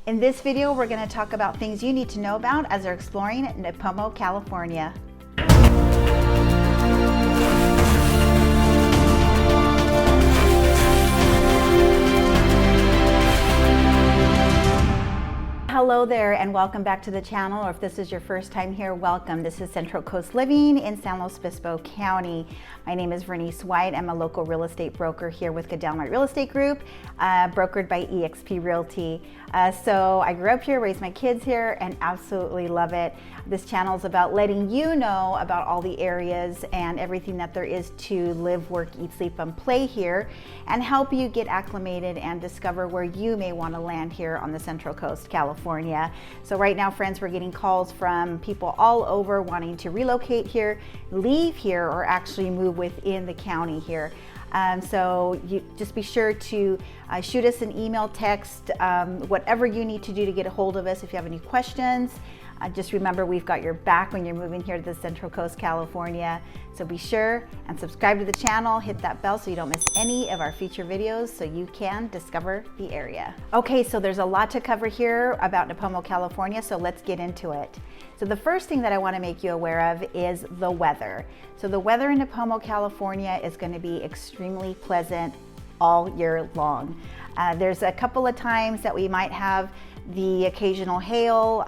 In this video, we're going to talk about things you need to know about as you're exploring Nipomo, California. Hello there and welcome back to the channel, or if this is your first time here, welcome. This is Central Coast Living in San Luis Obispo County. My name is Vernice White. I'm a local real estate broker here with Goodell Real Estate Group, brokered by eXp Realty. So I grew up here, raised my kids here, and absolutely love it. This channel is about letting you know about all the areas and everything that there is to live, work, eat, sleep, and play here, and help you get acclimated and discover where you may want to land here on the Central Coast, California. So right now, friends, we're getting calls from people all over wanting to relocate here, leave here, or actually move within the county here. So you just be sure to shoot us an email, text, whatever you need to do to get a hold of us if you have any questions. Just remember, we've got your back when you're moving here to the Central Coast, California. So be sure and subscribe to the channel, hit that bell so you don't miss any of our future videos so you can discover the area. Okay, so there's a lot to cover here about Nipomo, California, so let's get into it. So the first thing that I want to make you aware of is the weather. So the weather in Nipomo, California is going to be extremely pleasant all year long. There's a couple of times that we might have the occasional hail,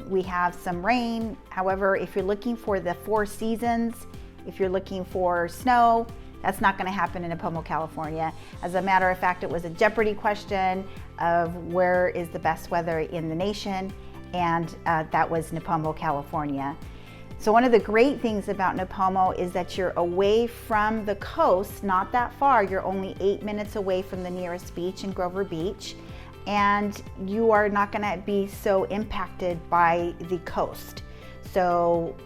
we have some rain. However, if you're looking for the 4 seasons, if you're looking for snow, that's not going to happen in Nipomo, California. As a matter of fact, it was a Jeopardy question of where is the best weather in the nation, and that was Nipomo, California. So one of the great things about Nipomo is that you're away from the coast, not that far. You're only 8 minutes away from the nearest beach in Grover Beach, and you are not going to be so impacted by the coast. So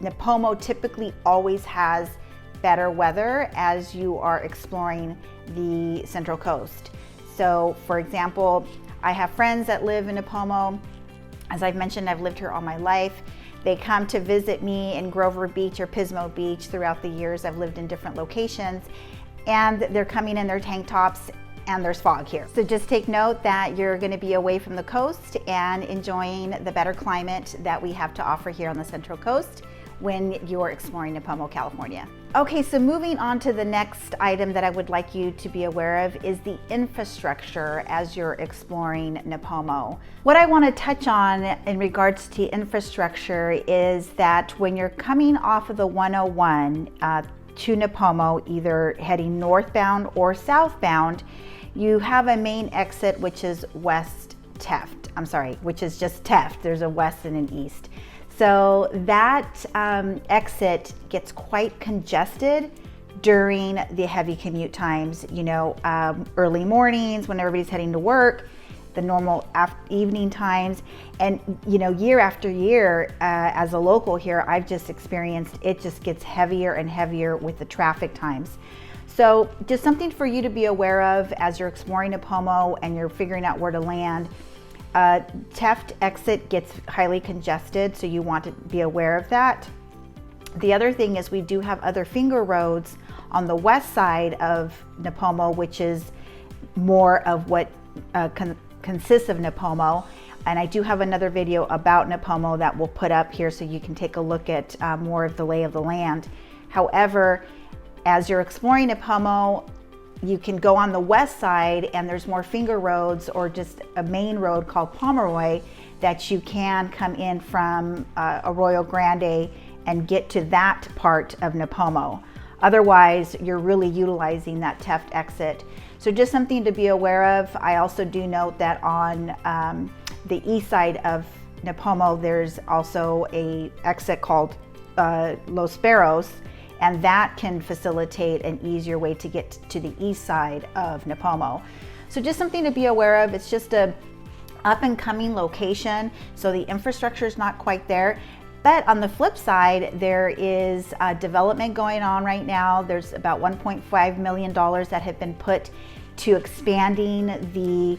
Nipomo typically always has better weather as you are exploring the Central Coast. So for example, I have friends that live in Nipomo. As I've mentioned, I've lived here all my life. They come to visit me in Grover Beach or Pismo Beach throughout the years. I've lived in different locations, and they're coming in their tank tops, and there's fog here. So just take note that you're going to be away from the coast and enjoying the better climate that we have to offer here on the Central Coast when you're exploring Nipomo, California. Okay, so moving on to the next item that I would like you to be aware of is the infrastructure as you're exploring Nipomo. What I want to touch on in regards to infrastructure is that when you're coming off of the 101 to Nipomo, either heading northbound or southbound, you have a main exit which is West Taft. Which is just Taft. There's a west and an east. So that exit gets quite congested during the heavy commute times, early mornings when everybody's heading to work, the normal evening times. And year after year, as a local here, I've just experienced it just gets heavier and heavier with the traffic times. So just something for you to be aware of as you're exploring Nipomo and you're figuring out where to land. Taft exit gets highly congested, so you want to be aware of that. The other thing is we do have other finger roads on the west side of Nipomo, which is more of what consists of Nipomo. And I do have another video about Nipomo that we'll put up here so you can take a look at more of the lay of the land. However, as you're exploring Nipomo, you can go on the west side and there's more finger roads or just a main road called Pomeroy that you can come in from Arroyo Grande and get to that part of Nipomo. Otherwise, you're really utilizing that Taft exit. So just something to be aware of. I also do note that on the east side of Nipomo, there's also a exit called Los Perros, and that can facilitate an easier way to get to the east side of Nipomo. So just something to be aware of. It's just a up and coming location, so the infrastructure is not quite there. But on the flip side, there is development going on right now. There's about $1.5 million that have been put to expanding the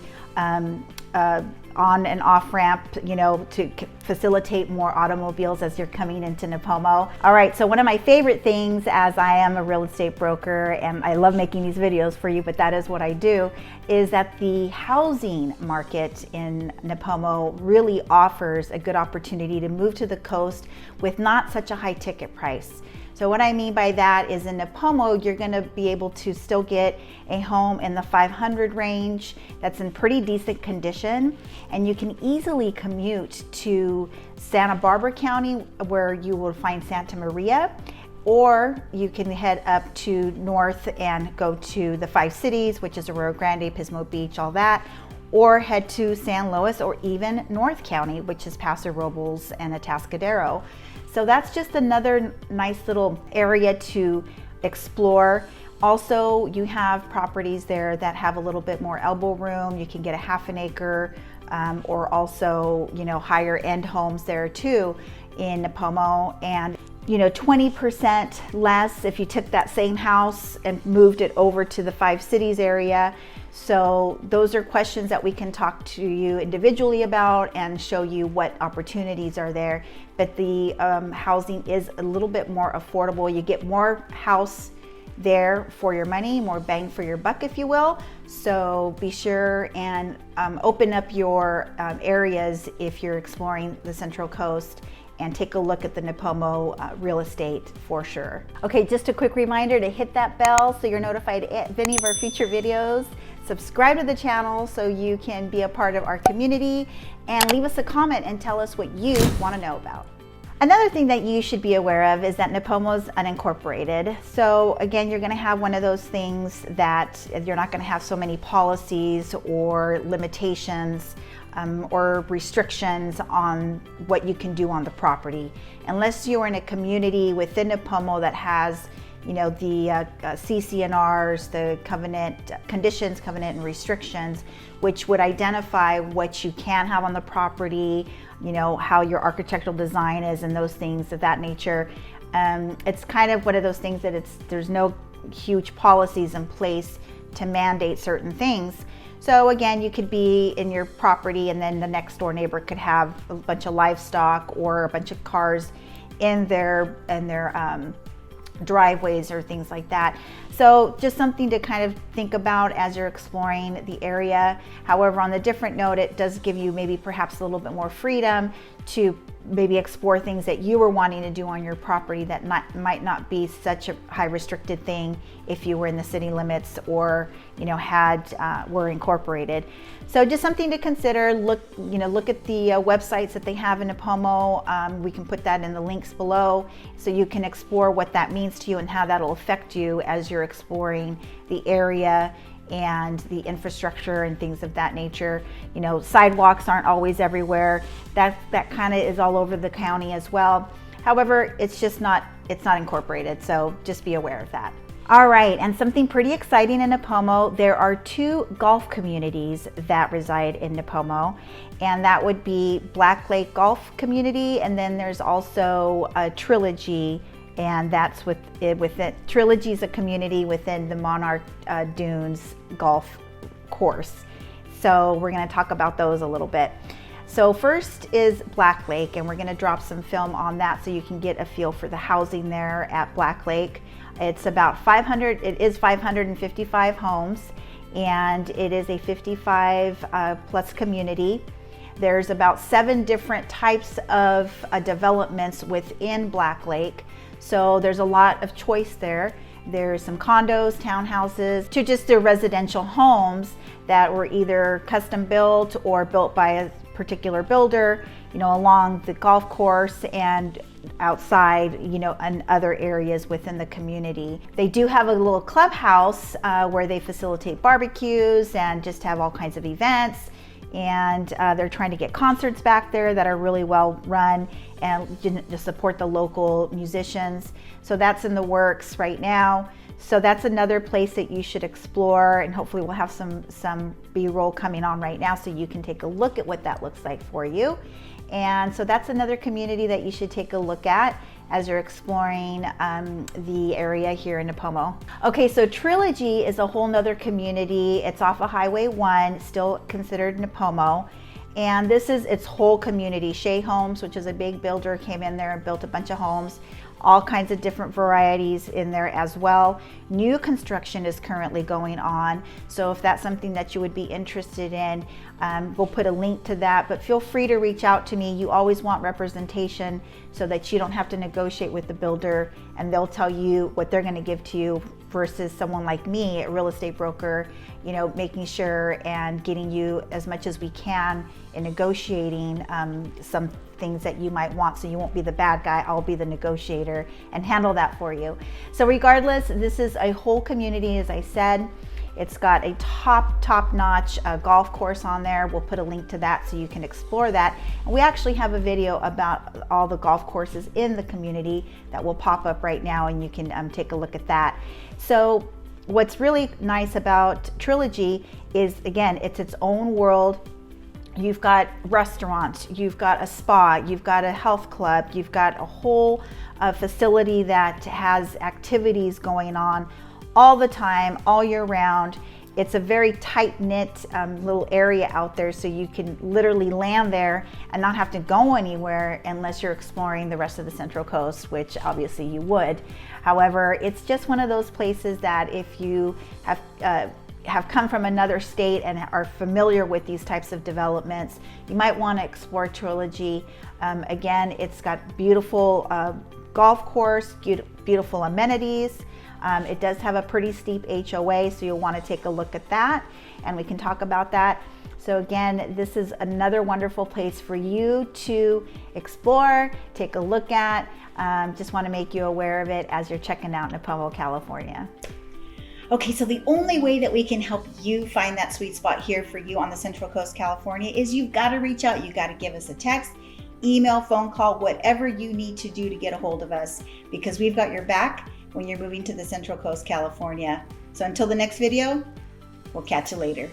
on and off ramp, you know, to facilitate more automobiles as you're coming into Nipomo. All right, so one of my favorite things, as I am a real estate broker and I love making these videos for you, but that is what I do, is that the housing market in Nipomo really offers a good opportunity to move to the coast with not such a high ticket price. So what I mean by that is in Nipomo, you're gonna be able to still get a home in the 500 range that's in pretty decent condition, and you can easily commute to Santa Barbara County, where you will find Santa Maria, or you can head up to north and go to the 5 cities, which is Arroyo Grande, Pismo Beach, all that, or head to San Luis or even North County, which is Paso Robles and Atascadero. So that's just another nice little area to explore. Also, you have properties there that have a little bit more elbow room. You can get a half an acre, or also, you know, higher end homes there too in Nipomo. And you know, 20% less if you took that same house and moved it over to the 5 cities area. So those are questions that we can talk to you individually about and show you what opportunities are there. But the housing is a little bit more affordable. You get more house there for your money, more bang for your buck, if you will. So be sure and open up your areas if you're exploring the Central Coast, and take a look at the Nipomo real estate for sure. Okay, just a quick reminder to hit that bell so you're notified of any of our future videos. Subscribe to the channel so you can be a part of our community, and leave us a comment and tell us what you want to know about. Another thing that you should be aware of is that Nipomo is unincorporated. So again, you're going to have one of those things that you're not going to have so many policies or limitations or restrictions on what you can do on the property, unless you're in a community within Nipomo that has, you know, the CC&Rs, the covenant conditions, covenant and restrictions, which would identify what you can have on the property, you know, how your architectural design is, and those things of that nature. It's kind of one of those things that there's no huge policies in place to mandate certain things. So again, you could be in your property and then the next door neighbor could have a bunch of livestock or a bunch of cars in their driveways or things like that. So just something to kind of think about as you're exploring the area. However, on the different note, it does give you maybe perhaps a little bit more freedom to maybe explore things that you were wanting to do on your property that might not be such a high restricted thing if you were in the city limits or, you know, were incorporated. So just something to consider. Look at the websites that they have in Nipomo. We can put that in the links below so you can explore what that means to you and how that'll affect you as you're exploring the area and the infrastructure and things of that nature. You know, sidewalks aren't always everywhere. That kind of is all over the county as well. However, it's not incorporated, so just be aware of that. All right, and something pretty exciting in Nipomo, there are 2 golf communities that reside in Nipomo, and that would be Black Lake Golf Community, and then there's also a Trilogy, and that's within Trilogy is a community within the Monarch Dunes golf course. So we're going to talk about those a little bit. So first is Black Lake, and we're going to drop some film on that so you can get a feel for the housing there at Black Lake. It's about 555 homes, and it is a 55 plus community. There's about 7 different types of developments within Black Lake. So there's a lot of choice there. There's some condos, townhouses, to just the residential homes that were either custom built or built by a particular builder, you know, along the golf course and outside, you know, and other areas within the community. They do have a little clubhouse where they facilitate barbecues and just have all kinds of events. And they're trying to get concerts back there that are really well run and to support the local musicians. So that's in the works right now. So that's another place that you should explore, and hopefully we'll have some B-roll coming on right now so you can take a look at what that looks like for you. And so that's another community that you should take a look at as you're exploring the area here in Nipomo. Okay, so Trilogy is a whole nother community. It's off of Highway 1, still considered Nipomo. And this is its whole community. Shea Homes, which is a big builder, came in there and built a bunch of homes. All kinds of different varieties in there as well. New construction is currently going on, so if that's something that you would be interested in, we'll put a link to that, but feel free to reach out to me. You always want representation so that you don't have to negotiate with the builder, and they'll tell you what they're going to give to you, versus someone like me, a real estate broker, you know, making sure and getting you as much as we can in negotiating some things that you might want, so you won't be the bad guy. I'll be the negotiator and handle that for you. So regardless, this is a whole community, as I said. It's got a top-notch golf course on there. We'll put a link to that so you can explore that. And we actually have a video about all the golf courses in the community that will pop up right now, and you can take a look at that. So what's really nice about Trilogy is, again, it's its own world. You've got restaurants, you've got a spa, you've got a health club, you've got a whole facility that has activities going on all the time, all year round. It's a very tight-knit little area out there, so you can literally land there and not have to go anywhere unless you're exploring the rest of the Central Coast, which obviously you would. However, it's just one of those places that if you have come from another state and are familiar with these types of developments, you might want to explore Trilogy. Again, it's got beautiful golf course, beautiful amenities. It does have a pretty steep HOA, so you'll want to take a look at that, and we can talk about that. So again, this is another wonderful place for you to explore, take a look at. Just want to make you aware of it as you're checking out Nipomo, California. Okay, so the only way that we can help you find that sweet spot here for you on the Central Coast, California, is you've got to reach out. You got to give us a text, email, phone call, whatever you need to do to get a hold of us, because we've got your back when you're moving to the Central Coast, California. So until the next video, we'll catch you later.